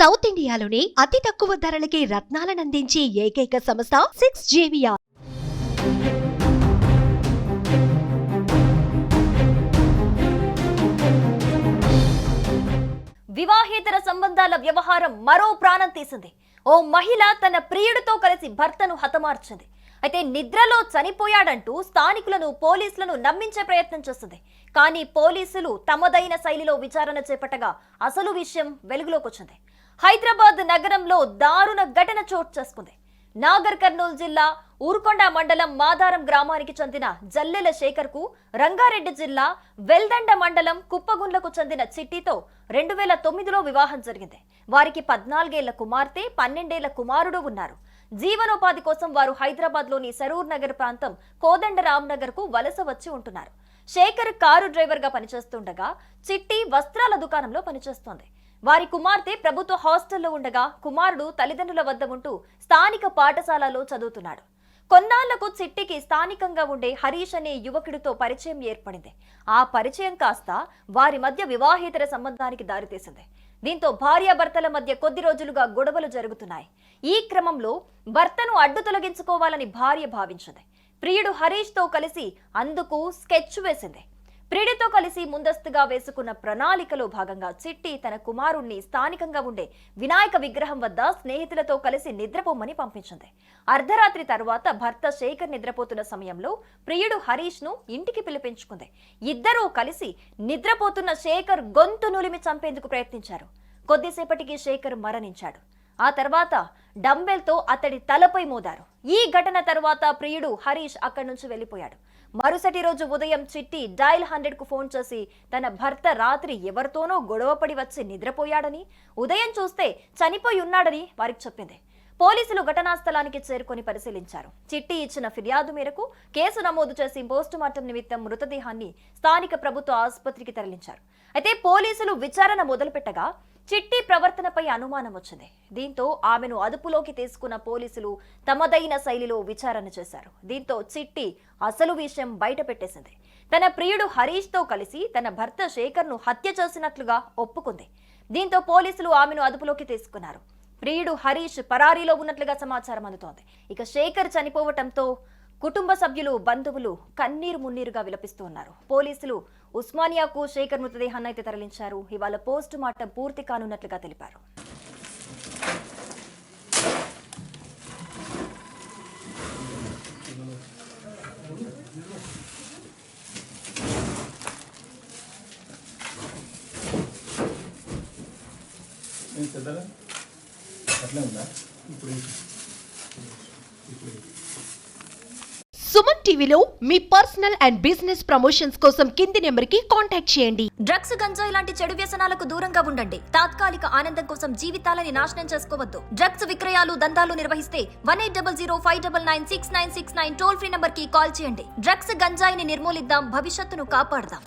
South ఇండియాలోనే అతి తక్కువ ధరలకి రత్నాలనందించే ఏకైక సంస్థ 6JVR. వివాహేతర సంబంధాల వ్యవహారం మరో ప్రాణం తీసింది. ఓ మహిళ తన ప్రియుడితో కలిసి భర్తను హతమార్చింది. అయితే నిద్రలో చనిపోయాడంటూ స్థానికులను పోలీసులను నమ్మించే ప్రయత్నం చేస్తుంది. కానీ పోలీసులు తమదైన శైలిలో విచారణ చేపట్టగా అసలు విషయం వెలుగులోకి వచ్చింది. హైదరాబాద్ నగరంలో దారుణ ఘటన చోటు చేసుకుంది. నాగర్ కర్నూలు జిల్లా ఊరుకొండ మండలం మాదారం గ్రామానికి చెందిన జల్లెల శేఖర్ కు రంగారెడ్డి జిల్లా వెల్దండ మండలం కుప్పగుండ్లకు చెందిన చిట్టితో 2009లో వివాహం జరిగింది. వారికి 14 ఏళ్ల కుమార్తె, 12 ఏళ్ల కుమారుడు ఉన్నారు. జీవనోపాధి కోసం వారు హైదరాబాద్ లోని సరూర్ నగర్ ప్రాంతం కోదండ రామ్ నగర్ కు వలస వచ్చి ఉంటున్నారు. శేఖర్ కారు డ్రైవర్ గా పనిచేస్తుండగా చిట్టి వస్త్రాల దుకాణంలో పనిచేస్తోంది. వారి కుమార్తె ప్రభుత్వ హాస్టల్లో ఉండగా కుమారుడు తల్లిదండ్రుల వద్ద ఉంటూ స్థానిక పాఠశాలలో చదువుతున్నాడు. కొన్నాళ్లకు చిట్టికి స్థానికంగా ఉండే హరీష్ అనే యువకుడితో పరిచయం ఏర్పడింది. ఆ పరిచయం కాస్త వారి మధ్య వివాహేతర సంబంధానికి దారితీసింది. దీంతో భార్యాభర్తల మధ్య కొద్ది రోజులుగా గొడవలు జరుగుతున్నాయి. ఈ క్రమంలో భర్తను అడ్డు తొలగించుకోవాలని భార్య భావించింది. ప్రియుడు హరీష్ తో కలిసి అందుకు స్కెచ్ వేసింది. ప్రియుడితో కలిసి ముందస్తుగా వేసుకున్న ప్రణాళికలో భాగంగా చిట్టి తన కుమారుణ్ణి స్థానికంగా ఉండే వినాయక విగ్రహం వద్ద స్నేహితులతో కలిసి నిద్రపోమని పంపించింది. అర్ధరాత్రి తర్వాత భర్త శేఖర్ నిద్రపోతున్న సమయంలో ప్రియుడు హరీష్ ను ఇంటికి పిలిపించుకుంది. ఇద్దరూ కలిసి నిద్రపోతున్న శేఖర్ గొంతు నులిమి చంపేందుకు ప్రయత్నించారు. కొద్దిసేపటికి శేఖర్ మరణించాడు. ఆ తర్వాత డంబెల్తో అతడి తలపై మోదారు. ఈ ఘటన తర్వాత ప్రియుడు హరీష్ అక్కడి నుంచి వెళ్లిపోయాడు. మరుసటి రోజు ఉదయం చిట్టి డయల్ 100 కు ఫోన్ చేసి తన భర్త రాత్రి ఎవరితోనో గొడవపడి వచ్చి నిద్రపోయాడని, ఉదయం చూస్తే చనిపోయి ఉన్నాడని వారికి చెప్పింది. పోలీసులు ఘటనా స్థలానికి చేరుకొని పరిశీలించారు. చిట్టి ఇచ్చిన ఫిర్యాదు మేరకు కేసు నమోదు చేసి పోస్టుమార్టం నిమిత్తం మృతదేహాన్ని స్థానిక ప్రభుత్వ ఆసుపత్రికి తరలించారు. అయితే పోలీసులు విచారణ మొదలుపెట్టగా చిట్టి ప్రవర్తనపై అనుమానం వచ్చింది. దీంతో ఆమెను అదుపులోకి తీసుకున్న పోలీసులు తమదైన శైలిలో విచారణ చేశారు. దీంతో చిట్టి అసలు విషయం బయట పెట్టేసింది. తన ప్రియుడు హరీష్ తో కలిసి తన భర్త శేఖర్ ను హత్య చేసినట్లుగా ఒప్పుకుంది. దీంతో పోలీసులు ఆమెను అదుపులోకి తీసుకున్నారు. ప్రియుడు హరీష్ పరారీలో ఉన్నట్లుగా సమాచారం అందుతోంది. ఇక శేఖర్ చనిపోవటంతో కుటుంబ సభ్యులు, బంధువులు కన్నీరు మున్నీరుగా విలపిస్తూ ఉన్నారు. పోలీసులు ఉస్మానియాకు శేఖర్ మృతదేహాన్ని అయితే తరలించారు. ఇవాళ పోస్ట్ మార్టం పూర్తి కానున్నట్లుగా తెలిపారు. సుమన్ టీవీలో మీ పర్సనల్ అండ్ బిజినెస్ ప్రమోషన్స్ కోసం కింది నెంబర్ కి కాంటాక్ట్ చేయండి. డ్రగ్స్, గంజాయి లాంటి చెడు వ్యసనాలకు దూరంగా ఉండండి. తాత్కాలిక ఆనందం కోసం జీవితాలని నాశనం చేసుకోవద్దు. డ్రగ్స్ విక్రయాలు, దందాలు నిర్వహిస్తే 1800-599-6969 టోల్ ఫ్రీ నంబర్ కి కాల్ చేయండి. డ్రగ్స్, గంజాయిని నిర్మూలిద్దాం, భవిష్యత్తును కాపాడదాం.